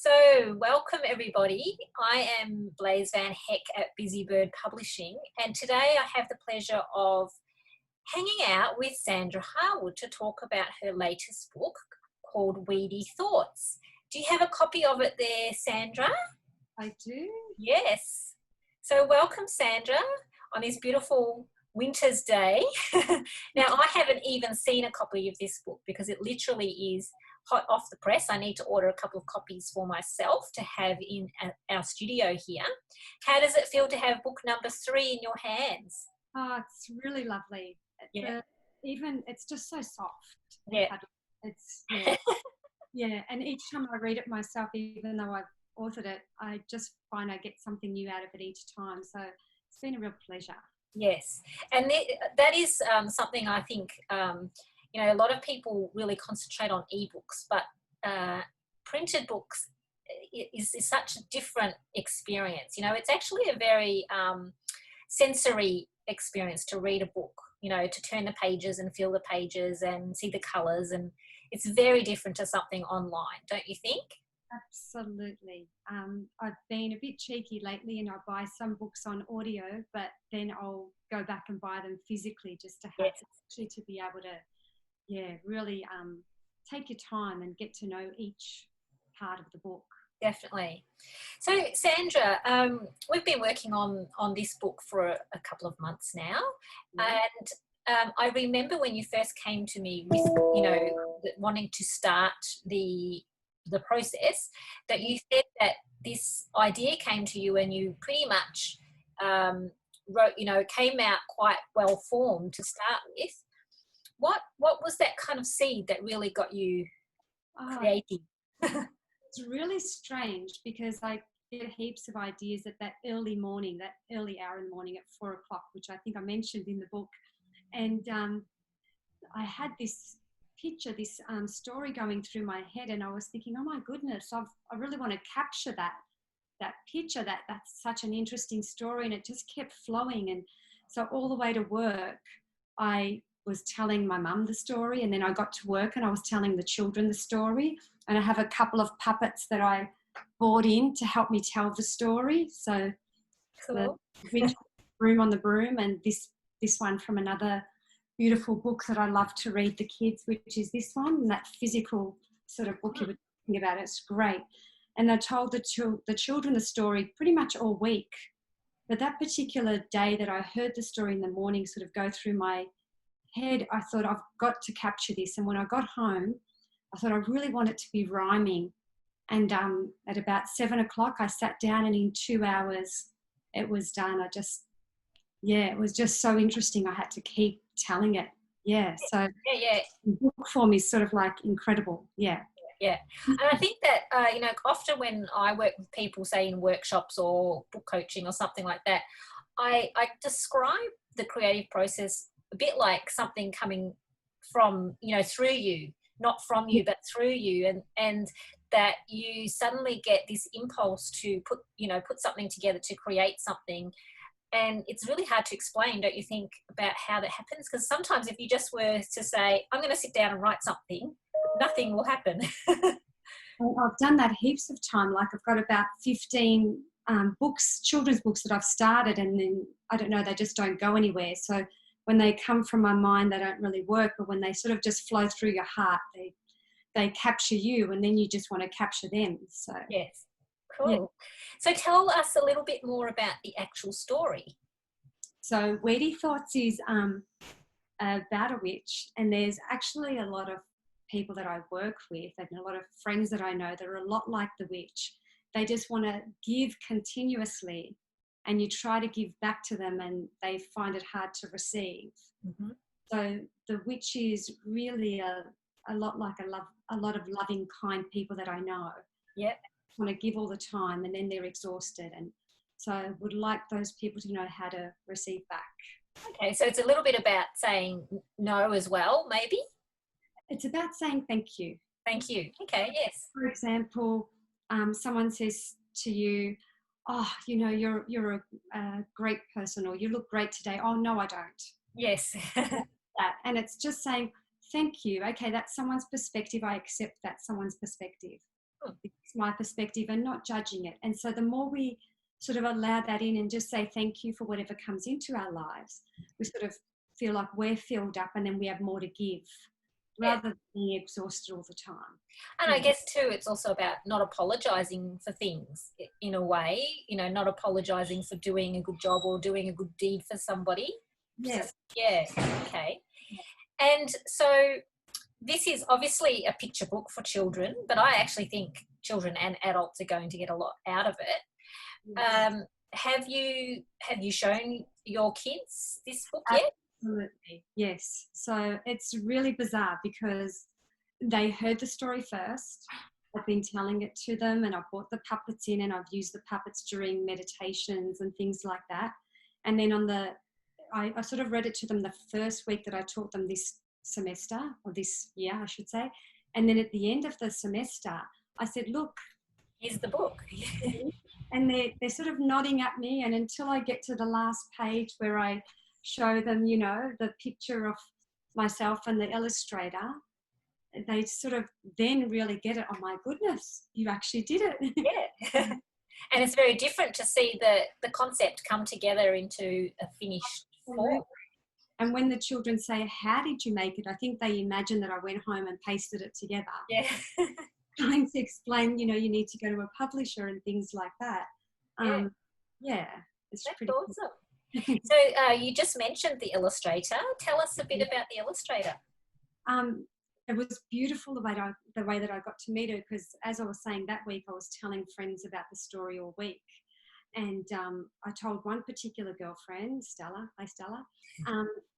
So, welcome everybody. I am Blaise van Hecke at Busybird Publishing, and today I have the pleasure of hanging out with Sandra Harwood to talk about her latest book called Weedy Thoughts. Do you have a copy of it there, Sandra? I do. Yes. So, welcome, Sandra, on this beautiful winter's day. Now, I haven't even seen a copy of this book because it literally is hot off the press. I need to order a couple of copies for myself to have in our studio here. How does it feel to have book number 3 in your hands? Oh, it's really lovely. Yeah. It's just so soft. Yeah. Yeah. And each time I read it myself, even though I've authored it, I just find I get something new out of it each time. So it's been a real pleasure. Yes. And that is something I think, a lot of people really concentrate on ebooks, but printed books is such a different experience. It's actually a very sensory experience to read a book, to turn the pages and feel the pages and see the colours, and it's very different to something online, don't you think? Absolutely. I've been a bit cheeky lately and I buy some books on audio, but then I'll go back and buy them physically just to have actually to be able to really take your time and get to know each part of the book. Definitely. So, Sandra, we've been working on this book for a couple of months now, and I remember when you first came to me with, wanting to start the process, that you said that this idea came to you and you pretty much wrote, came out quite well formed to start with. What was that kind of seed that really got you creating? It's really strange because I get heaps of ideas at that early hour in the morning at 4 o'clock, which I think I mentioned in the book. And I had this picture, this story going through my head, and I was thinking, oh my goodness, I really want to capture that picture. That's such an interesting story, and it just kept flowing. And so all the way to work, I was telling my mum the story, and then I got to work and I was telling the children the story, and I have a couple of puppets that I bought in to help me tell the story. So cool. The Room on the Broom, and this one from another beautiful book that I love to read the kids, which is this one, and that physical sort of book you were talking about. It's great. And I told the children the story pretty much all week. But that particular day that I heard the story in the morning sort of go through my head, I thought, I've got to capture this. And when I got home, I thought I really want it to be rhyming. And at about 7 o'clock, I sat down, and in 2 hours it was done. It was just so interesting. I had to keep telling it. So the book form is sort of like incredible. Yeah. And I think that, often when I work with people, say in workshops or book coaching or something like that, I describe the creative process a bit like something coming from, through you, not from you, but through you, and that you suddenly get this impulse to put something together, to create something. And it's really hard to explain, don't you think, about how that happens? Because sometimes if you just were to say, I'm going to sit down and write something, nothing will happen. I've done that heaps of time. Like I've got about 15 children's books that I've started, and then, I don't know, they just don't go anywhere. So when they come from my mind, they don't really work, but when they sort of just flow through your heart, they capture you, and then you just want to capture them. So yes. Cool. Yeah. So tell us a little bit more about the actual story. So Weedy Thoughts is about a witch, and there's actually a lot of people that I work with and a lot of friends that I know that are a lot like the witch. They just want to give continuously, and you try to give back to them and they find it hard to receive. Mm-hmm. So the witch is really a lot like a lot of loving, kind people that I know. Yep. Want to give all the time, and then they're exhausted, and so I would like those people to know how to receive back. Okay, so it's a little bit about saying no as well, maybe? It's about saying thank you. Thank you. Okay, yes. For example, someone says to you, oh, you're a great person, or you look great today. Oh, no, I don't. Yes. And it's just saying thank you. Okay, that's someone's perspective. I accept that someone's perspective. Because my perspective and not judging it. And so the more we sort of allow that in and just say thank you for whatever comes into our lives, we sort of feel like we're filled up and then we have more to give, rather than being exhausted all the time. And I guess too, it's also about not apologising for things in a way, you know, not apologising for doing a good job or doing a good deed for somebody. Yes. Yeah, okay. And so this is obviously a picture book for children, but I actually think children and adults are going to get a lot out of it. Yes. Have you shown your kids this book yet? Absolutely, yes. So it's really bizarre because they heard the story first. I've been telling it to them, and I've brought the puppets in, and I've used the puppets during meditations and things like that. And then I sort of read it to them the first week that I taught them this semester, or this year, I should say. And then at the end of the semester, I said, look, Here's the book. and they're sort of nodding at me. And until I get to the last page where I show them, you know, the picture of myself and the illustrator, they sort of then really get it. Oh my goodness, you actually did it. Yeah. And it's very different to see the concept come together into a finished form. And when the children say, how did you make it? I think they imagine that I went home and pasted it together. Yeah. Trying to explain, you know, you need to go to a publisher and things like that. Yeah, it's That's pretty awesome. cool. So you just mentioned the illustrator. Tell us a bit about the illustrator. It was beautiful the way that I got to meet her, because as I was saying, that week I was telling friends about the story all week. And I told one particular girlfriend, Stella, hi Stella,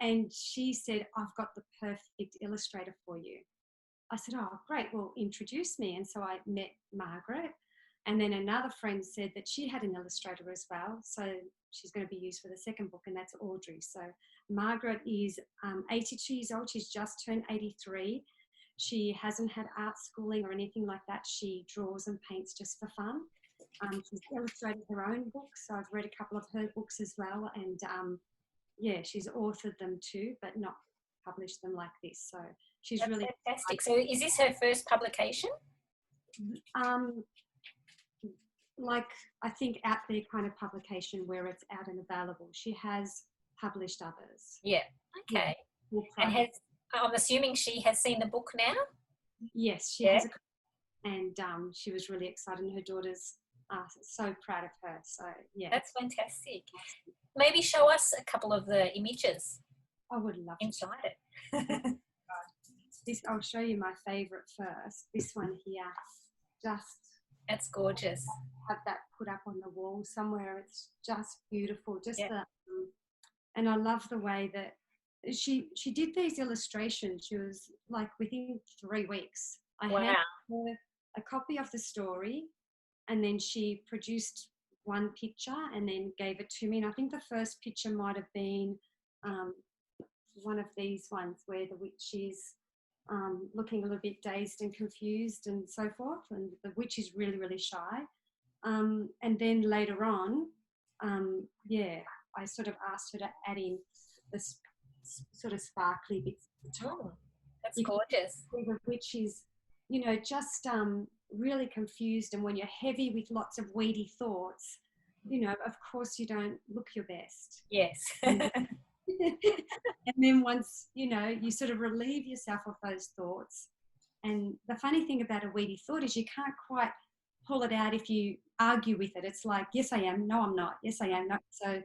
and she said, I've got the perfect illustrator for you. I said, oh, great, well, introduce me. And so I met Margaret. And then another friend said that she had an illustrator as well. So she's going to be used for the second book, and that's Audrey. So Margaret is 82 years old. She's just turned 83. She hasn't had art schooling or anything like that. She draws and paints just for fun. She's illustrated her own books. So I've read a couple of her books as well. And yeah, she's authored them too, but not published them like this. So she's That's really fantastic. So is this her first publication? Like, I think out there kind of publication where it's out and available. She has published others. Yeah. Okay. Yeah, and I'm assuming she has seen the book now? Yes, she has. And she was really excited, and her daughter's so proud of her. So yeah, that's fantastic. Maybe show us a couple of the images. I would love inside it. This, I'll show you my favourite first. This one here, that's gorgeous. Have that put up on the wall somewhere. It's just beautiful. And I love the way that she did these illustrations. She was like within 3 weeks. I handed her a copy of the story, and then she produced one picture and then gave it to me. And I think the first picture might have been one of these ones where the witch is looking a little bit dazed and confused and so forth, and the witch is really, really shy. And then later on, I sort of asked her to add in this sort of sparkly bits. That's gorgeous. The witch is, you know, just really confused, and when you're heavy with lots of weedy thoughts, you know, of course you don't look your best. Yes. And then once, you know, you sort of relieve yourself of those thoughts. And the funny thing about a weedy thought is you can't quite pull it out if you argue with it. It's like, yes, I am. No, I'm not. Yes, I am. No. So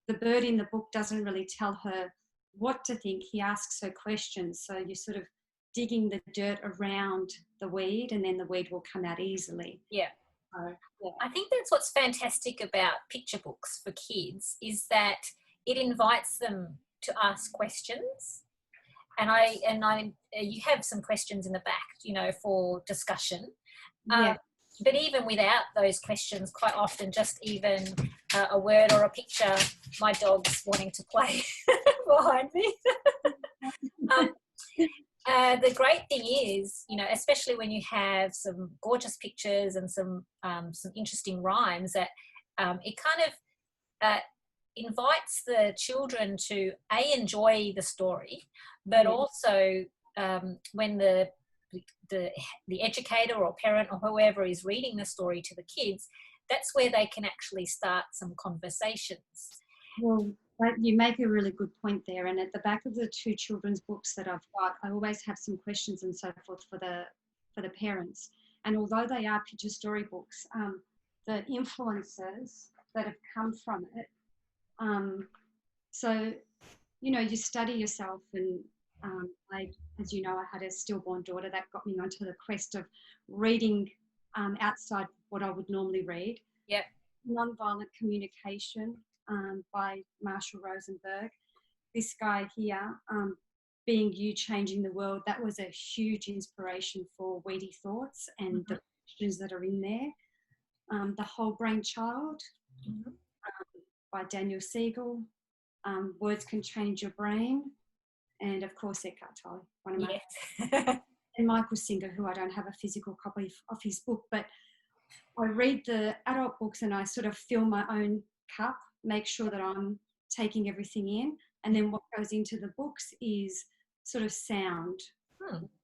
the bird in the book doesn't really tell her what to think. He asks her questions. So you're sort of digging the dirt around the weed, and then the weed will come out easily. Yeah. I think that's what's fantastic about picture books for kids, is that it invites them to ask questions. And you have some questions in the back, you know, for discussion. But even without those questions, quite often just even a word or a picture, my dog's wanting to play behind me. The great thing is, you know, especially when you have some gorgeous pictures and some interesting rhymes, that it kind of invites the children to enjoy the story, but also when the the educator or parent or whoever is reading the story to the kids, that's where they can actually start some conversations. Well, you make a really good point there. And at the back of the 2 children's books that I've got, I always have some questions and so forth for the parents. And although they are picture storybooks, the influences that have come from it, so, you know, you study yourself. And as you know, I had a stillborn daughter. That got me onto the quest of reading outside what I would normally read. Yep. Nonviolent Communication by Marshall Rosenberg. This guy here, Being You, Changing the World, that was a huge inspiration for Weedy Thoughts and the questions that are in there. The Whole Brain Child by Daniel Siegel. Words Can Change Your Brain. And of course, Eckhart Tolle, one of my and Michael Singer, who I don't have a physical copy of his book, but I read the adult books and I sort of fill my own cup, make sure that I'm taking everything in. And then what goes into the books is sort of sound.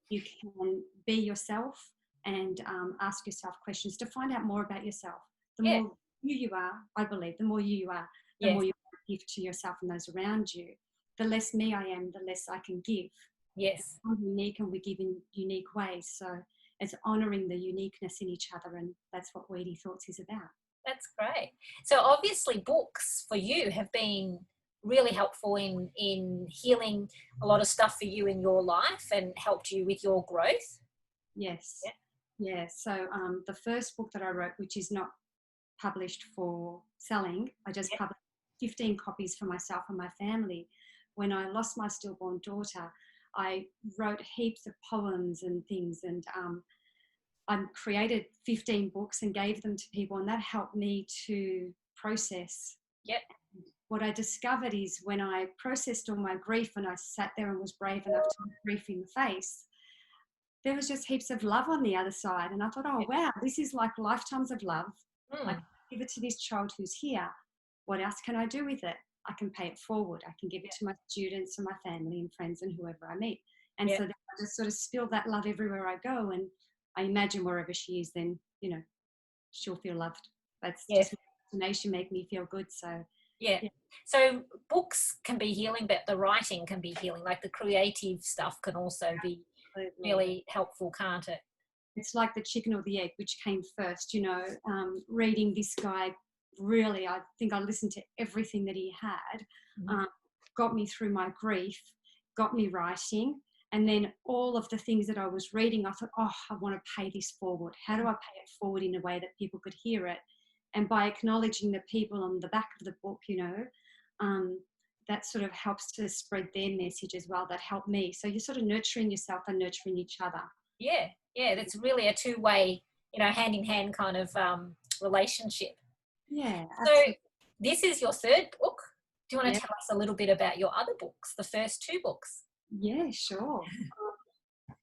You can be yourself and ask yourself questions to find out more about yourself. The more you are, I believe, the more you are, the more you give to yourself and those around you. The less me I am, the less I can give. Yes. We're unique and we give in unique ways. So it's honouring the uniqueness in each other, and that's what Weedy Thoughts is about. That's great. So obviously books for you have been really helpful in healing a lot of stuff for you in your life and helped you with your growth. Yes. Yeah. So the first book that I wrote, which is not published for selling, I just published 15 copies for myself and my family. When I lost my stillborn daughter, I wrote heaps of poems and things, and I created 15 books and gave them to people, and that helped me to process. What I discovered is when I processed all my grief and I sat there and was brave enough to look grief in the face, there was just heaps of love on the other side. And I thought, oh, wow, this is like lifetimes of love. I can give it to this child who's here. What else can I do with it? I can pay it forward. I can give it to my students and my family and friends and whoever I meet. And so then I just sort of spill that love everywhere I go. And I imagine wherever she is, then, you know, she'll feel loved. That's just my imagination, make me feel good. So, So books can be healing, but the writing can be healing. Like the creative stuff can also be really helpful, can't it? It's like the chicken or the egg, which came first, you know, reading this guy. Really, I think I listened to everything that he had, got me through my grief, got me writing. And then all of the things that I was reading, I thought, oh, I want to pay this forward. How do I pay it forward in a way that people could hear it? And by acknowledging the people on the back of the book, you know, that sort of helps to spread their message as well. That helped me. So you're sort of nurturing yourself and nurturing each other. Yeah, that's really a two-way, you know, hand-in-hand kind of relationship. Yeah. Absolutely. So this is your third book. Do you want to tell us a little bit about your other books, the first 2 books? Yeah, sure.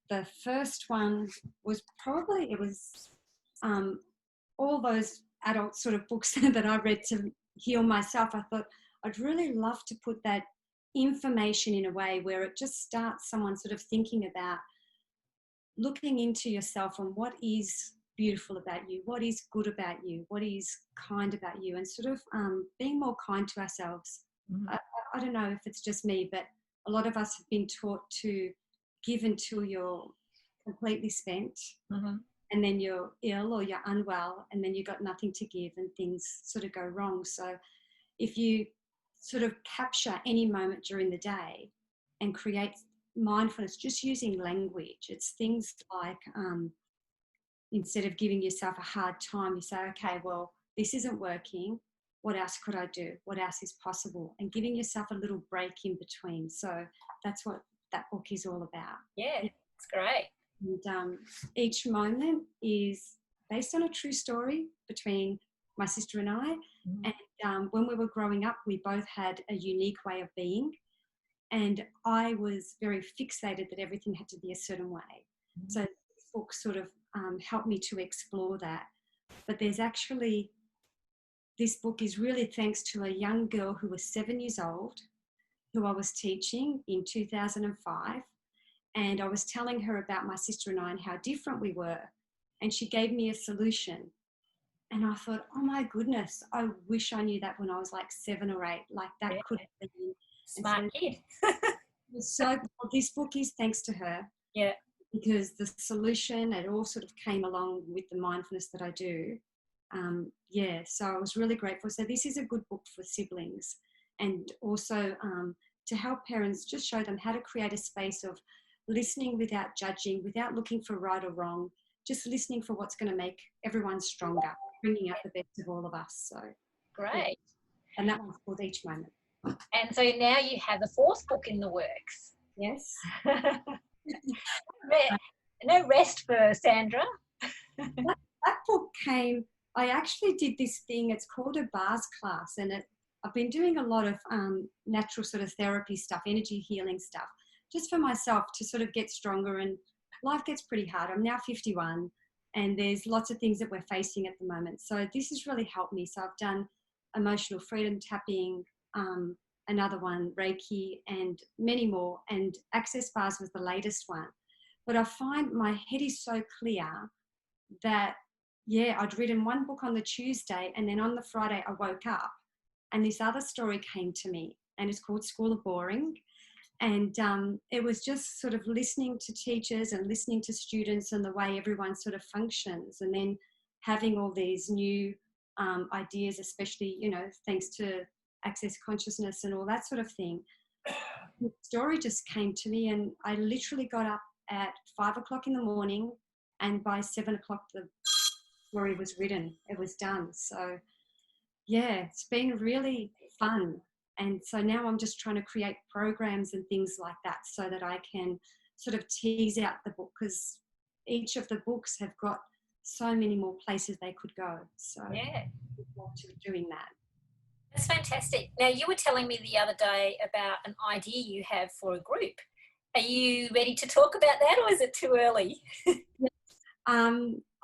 The first one was probably, it was all those adult sort of books that I read to heal myself. I thought I'd really love to put that information in a way where it just starts someone sort of thinking about looking into yourself and what is beautiful about you, what is good about you, what is kind about you, and sort of being more kind to ourselves. I don't know if it's just me, but a lot of us have been taught to give until you're completely spent, and then you're ill or you're unwell, and then you've got nothing to give and things sort of go wrong. So if you sort of capture any moment during the day and create mindfulness, just using language, it's things like instead of giving yourself a hard time, you say, okay, well, this isn't working. What else could I do? What else is possible? And giving yourself a little break in between. So that's what that book is all about. Yeah, it's great. And each moment is based on a true story between my sister and I. And when we were growing up, we both had a unique way of being. And I was very fixated that everything had to be a certain way. So this book sort of helped me to explore that. But there's actually, this book is really thanks to a young girl who was 7 years old, who I was teaching in 2005. and I was telling her about my sister and I and how different we were, and she gave me a solution. And I thought, oh my goodness, I wish I knew that when I was like 7 or 8. Like that could have been. Smart kid. So well, this book is thanks to her. Yeah. Because the solution, it all sort of came along with the mindfulness that I do. So I was really grateful. So this is a good book for siblings, and also to help parents, just show them how to create a space of listening without judging, without looking for right or wrong, just listening for what's going to make everyone stronger, bringing out the best of all of us. So great. Yeah. And that one's called Each Moment. And so now you have a 4th book in the works. Yes. No rest for Sandra. that book came, I actually did this thing, it's called a bars class, and I've been doing a lot of natural sort of therapy stuff, energy healing stuff, just for myself to sort of get stronger. And life gets pretty hard. I'm now 51 and there's lots of things that we're facing at the moment. So this has really helped me. So I've done emotional freedom tapping, another one, Reiki, and many more. And Access Bars was the latest one. But I find my head is so clear that, I'd written one book on the Tuesday, and then on the Friday I woke up and this other story came to me, and it's called School of Boring. And it was just sort of listening to teachers and listening to students and the way everyone sort of functions, and then having all these new ideas, especially, thanks to Access Consciousness and all that sort of thing. The story just came to me, and I literally got up at 5 o'clock in the morning, and by 7 o'clock the story was written. It was done. So it's been really fun. And so now I'm just trying to create programs and things like that so that I can sort of tease out the book, because each of the books have got so many more places they could go. So I look forward to doing that. That's fantastic. Now, you were telling me the other day about an idea you have for a group. Are you ready to talk about that, or is it too early?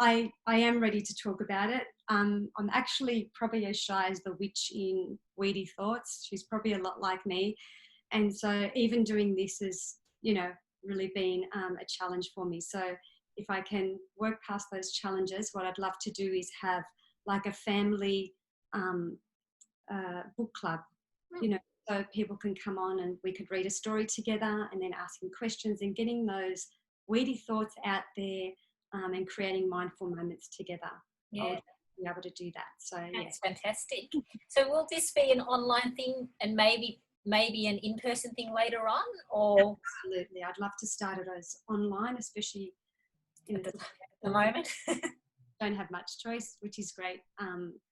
I am ready to talk about it. I'm actually probably as shy as the witch in Weedy Thoughts. She's probably a lot like me. And so even doing this has, really been a challenge for me. So if I can work past those challenges, what I'd love to do is have like a family book club, so people can come on and we could read a story together, and then asking questions and getting those weedy thoughts out there, and creating mindful moments together. I would be able to do that. So that's fantastic. So will this be an online thing and maybe an in-person thing later on? Or absolutely, I'd love to start it as online, especially at the moment. Don't have much choice, which is great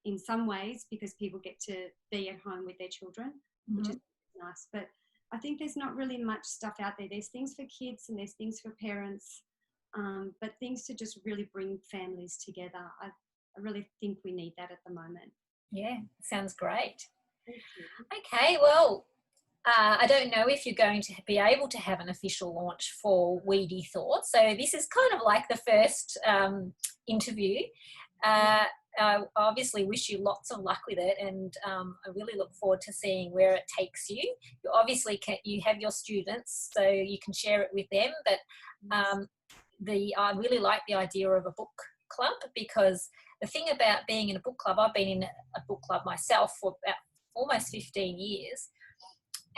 in some ways, because people get to be at home with their children, which is nice. But I think there's not really much stuff out there. There's things for kids and there's things for parents, but things to just really bring families together. I really think we need that at the moment. Yeah, sounds great. Thank you. Okay, well, I don't know if you're going to be able to have an official launch for Weedy Thoughts. So this is kind of like the first interview. I obviously wish you lots of luck with it, and I really look forward to seeing where it takes you. You obviously you have your students, so you can share it with them. But I really like the idea of a book club, because the thing about being in a book club, I've been in a book club myself for about almost 15 years.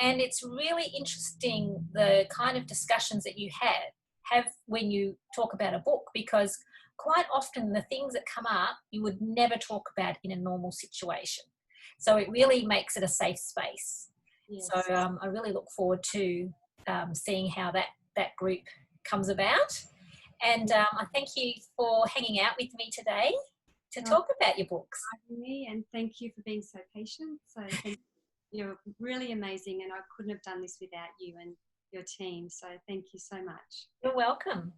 And it's really interesting the kind of discussions that you have when you talk about a book, because quite often the things that come up you would never talk about in a normal situation. So it really makes it a safe space. Yes. So I really look forward to seeing how that group comes about. And I thank you for hanging out with me today to talk about your books. And thank you for being so patient. So thank you. You're really amazing, and I couldn't have done this without you and your team. So thank you so much. You're welcome.